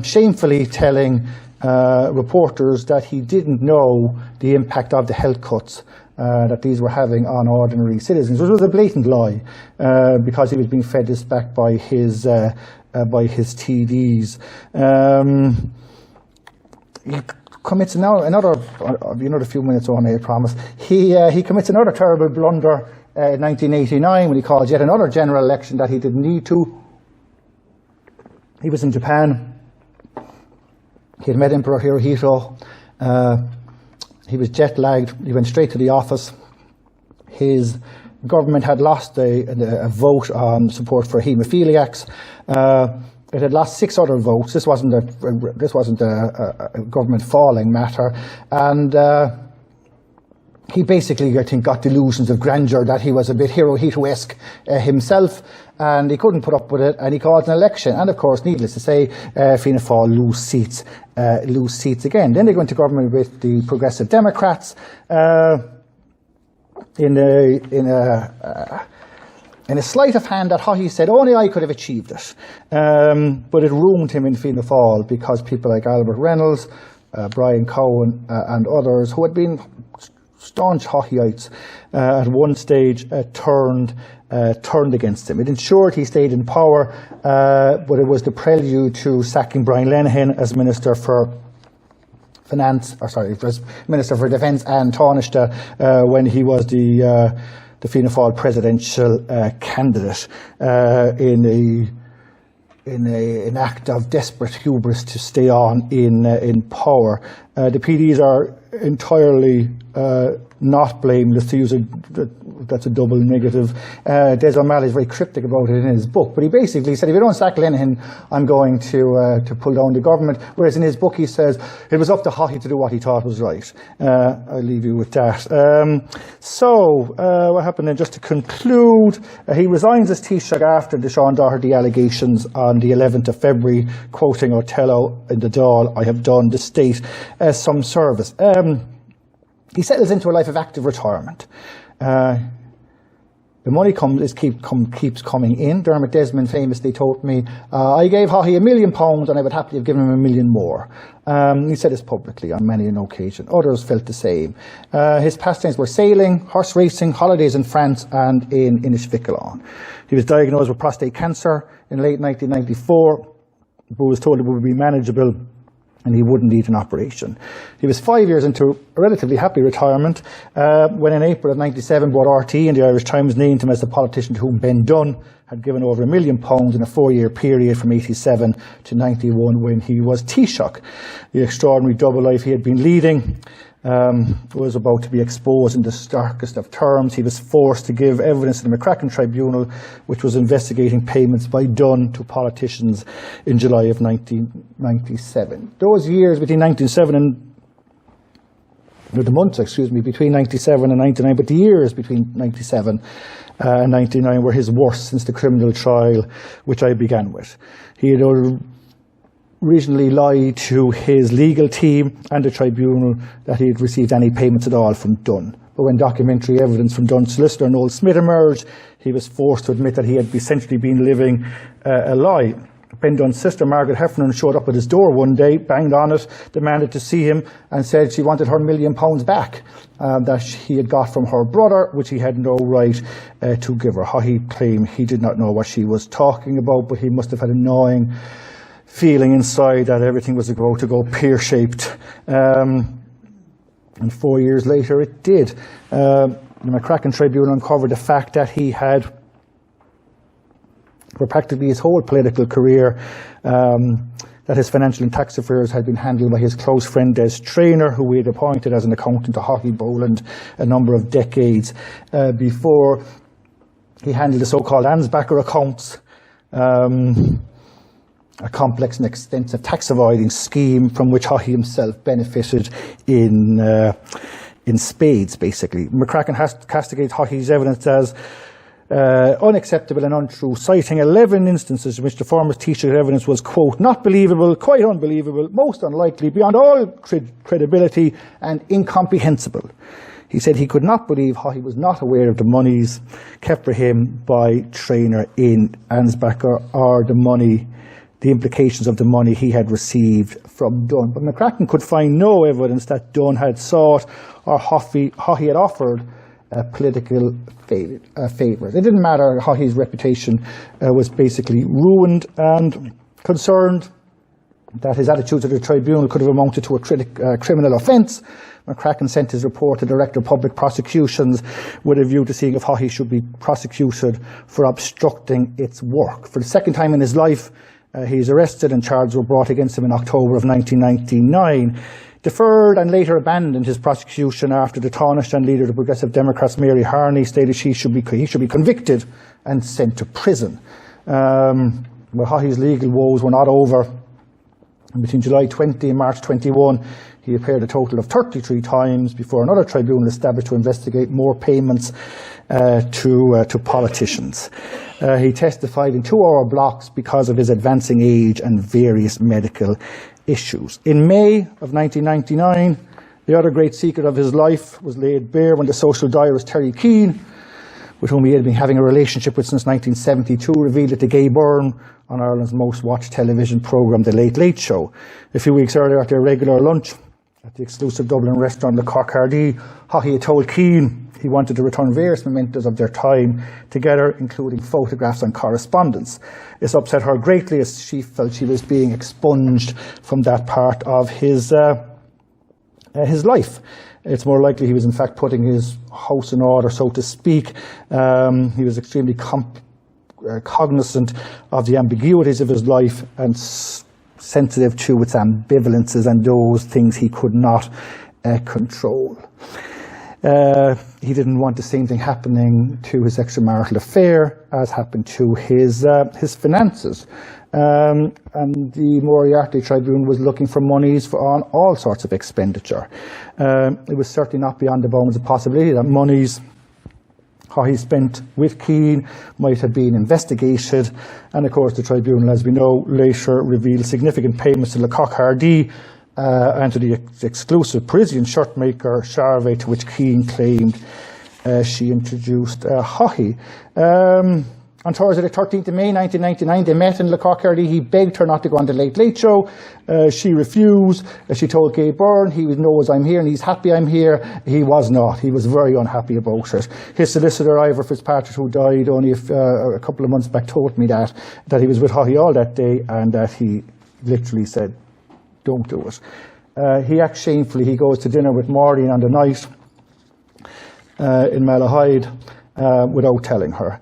Shamefully telling reporters that he didn't know the impact of the health cuts that these were having on ordinary citizens, which was a blatant lie, because he was being fed this back by his TDs. He commits another few minutes on, I promise. He commits another terrible blunder in 1989 when he calls yet another general election that he didn't need to. He was in Japan. He had met Emperor Hirohito. He was jet lagged. He went straight to the office. His government had lost a vote on support for haemophiliacs. It had lost 6 other votes. This wasn't a government falling matter, and he basically, I think, got delusions of grandeur that he was a bit Hirohito-esque himself, and he couldn't put up with it, and he called an election. And of course, needless to say, Fianna Fáil lose seats again. Then they go into government with the Progressive Democrats in a sleight of hand that Haughey said only I could have achieved it. But it ruined him in Fianna Fáil because people like Albert Reynolds, Brian Cowan and others who had been staunch Haugheyeites at one stage turned against him. It ensured he stayed in power, but it was the prelude to sacking Brian Lenihan as Minister for Minister for Defence and Taoiseach when he was the Fianna Fáil presidential candidate in an act of desperate hubris to stay on in power. The PDs are entirely not blameless, to use that's a double negative. Des O'Malley is very cryptic about it in his book, but he basically said, if you don't sack Lenihan, I'm going to pull down the government. Whereas in his book he says it was up to Haughey to do what he thought was right. I'll leave you with that. What happened then, just to conclude, he resigns as Taoiseach after the Sean Doherty allegations on the 11th of February, quoting Othello in the Dáil, "I have done the state some service." He settles into a life of active retirement. The money keeps coming in. Dermot Desmond famously told me, I gave Haughey £1 million and I would happily have given him $1 million more. He said this publicly on many an occasion. Others felt the same. His pastimes were sailing, horse racing, holidays in France and in Inishvicalan. He was diagnosed with prostate cancer in late 1994, but was told it would be manageable and he wouldn't need an operation. He was 5 years into a relatively happy retirement when in April of 97, both RT and the Irish Times named him as the politician to whom Ben Dunn had given over £1 million in a 4-year period from 87 to 91 when he was Taoiseach. The extraordinary double life he had been leading was about to be exposed in the starkest of terms. He was forced to give evidence to the McCracken Tribunal, which was investigating payments by Dunn to politicians in July of 1997. Those years between 1997 and between 97 and 99, but the years between 97 and 99 were his worst since the criminal trial, which I began with. He had originally lied to his legal team and the tribunal that he had received any payments at all from Dunn. But when documentary evidence from Dunn's solicitor, Noel Smith, emerged, he was forced to admit that he had essentially been living a lie. Ben Dunn's sister, Margaret Heffernan, showed up at his door one day, banged on it, demanded to see him, and said she wanted her £1 million back that he had got from her brother, which he had no right to give her. Haughey claimed he did not know what she was talking about, but he must have had a gnawing feeling inside that everything was about to go pear-shaped. And 4 years later it did. The McCracken Tribunal uncovered the fact that he had, for practically his whole political career, that his financial and tax affairs had been handled by his close friend Des Traynor, who we had appointed as an accountant to Haughey Boland a number of decades before. He handled the so-called Ansbacher accounts, a complex and extensive tax avoiding scheme from which Haughey himself benefited in spades, basically. McCracken has castigated Haughey's evidence as unacceptable and untrue, citing 11 instances in which the former Taoiseach's evidence was, quote, not believable, quite unbelievable, most unlikely, beyond all credibility, and incomprehensible. He said he could not believe Haughey was not aware of the monies kept for him by Traynor in Ansbacher, or the implications of the money he had received from Dunn. But McCracken could find no evidence that Dunn had sought or Haughey had offered political favours. It didn't matter. Haughey's reputation was basically ruined, and concerned that his attitude to the tribunal could have amounted to a criminal offence, McCracken sent his report to the Director of Public Prosecutions with a view to seeing if Haughey should be prosecuted for obstructing its work. For the second time in his life, he is arrested and charges were brought against him in October of 1999. Deferred and later abandoned his prosecution after the Taoiseach and leader of the Progressive Democrats, Mary Harney, stated he should be convicted and sent to prison. But Haughey's legal woes were not over. Between July 20 and March 21, he appeared a total of 33 times before another tribunal established to investigate more payments to politicians. He testified in 2-hour blocks because of his advancing age and various medical issues. In May of 1999, the other great secret of his life was laid bare when the social diarist Terry Keane, with whom he had been having a relationship with since 1972, revealed it to Gay Byrne on Ireland's most watched television programme, The Late Late Show. A few weeks earlier, at their regular lunch at the exclusive Dublin restaurant Le Coq Hardy, Haughey had told Keane he wanted to return various mementos of their time together, including photographs and correspondence. This upset her greatly, as she felt she was being expunged from that part of his life. It's more likely he was in fact putting his house in order, so to speak. He was extremely cognizant of the ambiguities of his life and sensitive to its ambivalences and those things he could not control. He didn't want the same thing happening to his extramarital affair as happened to his finances. And the Moriarty Tribunal was looking for monies on all sorts of expenditure. It was certainly not beyond the bounds of possibility that monies Haughey spent with Keane might have been investigated, and of course the tribunal, as we know, later revealed significant payments to Lecoq Hardy and to the exclusive Parisian shirt maker Charvet, to which Keane claimed she introduced Haughey. On Thursday the 13th of May 1999, they met in Lecoq Hardy. He begged her not to go on the Late Late Show. She refused. She told Gay Byrne he knows I'm here and he's happy I'm here. He was not. He was very unhappy about it. His solicitor, Ivor Fitzpatrick, who died only a couple of months back, told me that he was with Haughey all that day and that he literally said, don't do it. He acts shamefully. He goes to dinner with Maureen on the night in Malahide without telling her.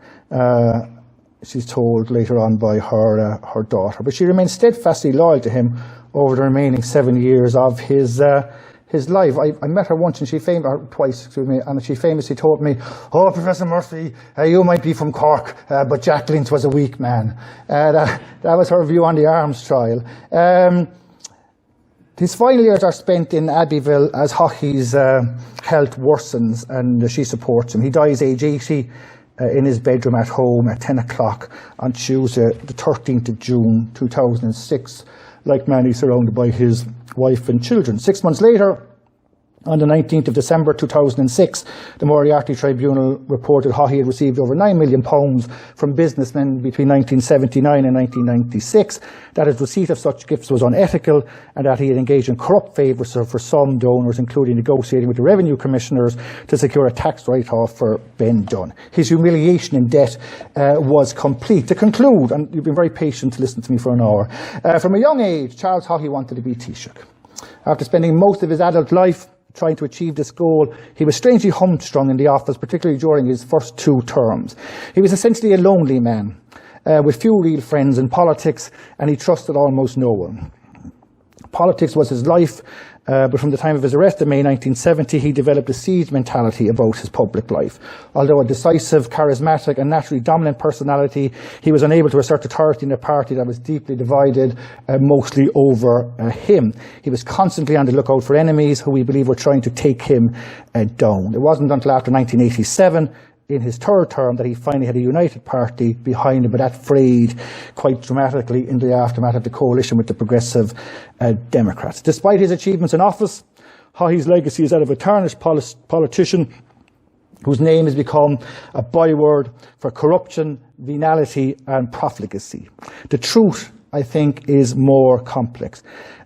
She's told later on by her daughter, but she remains steadfastly loyal to him over the remaining 7 years of his life. I met her once, and twice, excuse me, and she famously told me, "Oh, Professor Murphy, you might be from Cork, but Jack Lynch was a weak man." That was her view on the arms trial. His final years are spent in Abbeville as Haughey's health worsens, and she supports him. He dies age 80. In his bedroom at home at 10 o'clock on Tuesday, the 13th of June 2006, like many, surrounded by his wife and children. 6 months later, on the 19th of December 2006, the Moriarty Tribunal reported Haughey had received over £9 million from businessmen between 1979 and 1996, that his receipt of such gifts was unethical, and that he had engaged in corrupt favours for some donors, including negotiating with the revenue commissioners to secure a tax write-off for Ben Dunn. His humiliation in debt was complete. To conclude, and you've been very patient to listen to me for an hour, from a young age, Charles Haughey wanted to be Taoiseach. After spending most of his adult life trying to achieve this goal, he was strangely hamstrung in the office, particularly during his first 2 terms. He was essentially a lonely man, with few real friends in politics, and he trusted almost no one. Politics was his life, but from the time of his arrest in May 1970, he developed a siege mentality about his public life. Although a decisive, charismatic and naturally dominant personality, he was unable to assert authority in a party that was deeply divided, mostly over him. He was constantly on the lookout for enemies who we believe were trying to take him down. It wasn't until after 1987, in his 3rd term, that he finally had a united party behind him, but that frayed quite dramatically in the aftermath of the coalition with the Progressive Democrats. Despite his achievements in office, Haughey's legacy is that of a tarnished politician whose name has become a byword for corruption, venality and profligacy. The truth, I think, is more complex.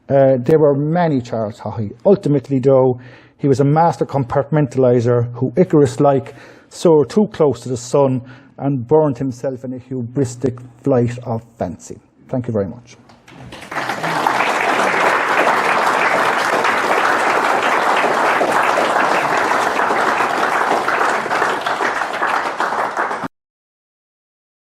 There were many Charles Haughey. Ultimately, though, he was a master compartmentalizer who, Icarus-like, soared too close to the sun and burned himself in a hubristic flight of fancy. Thank you very much.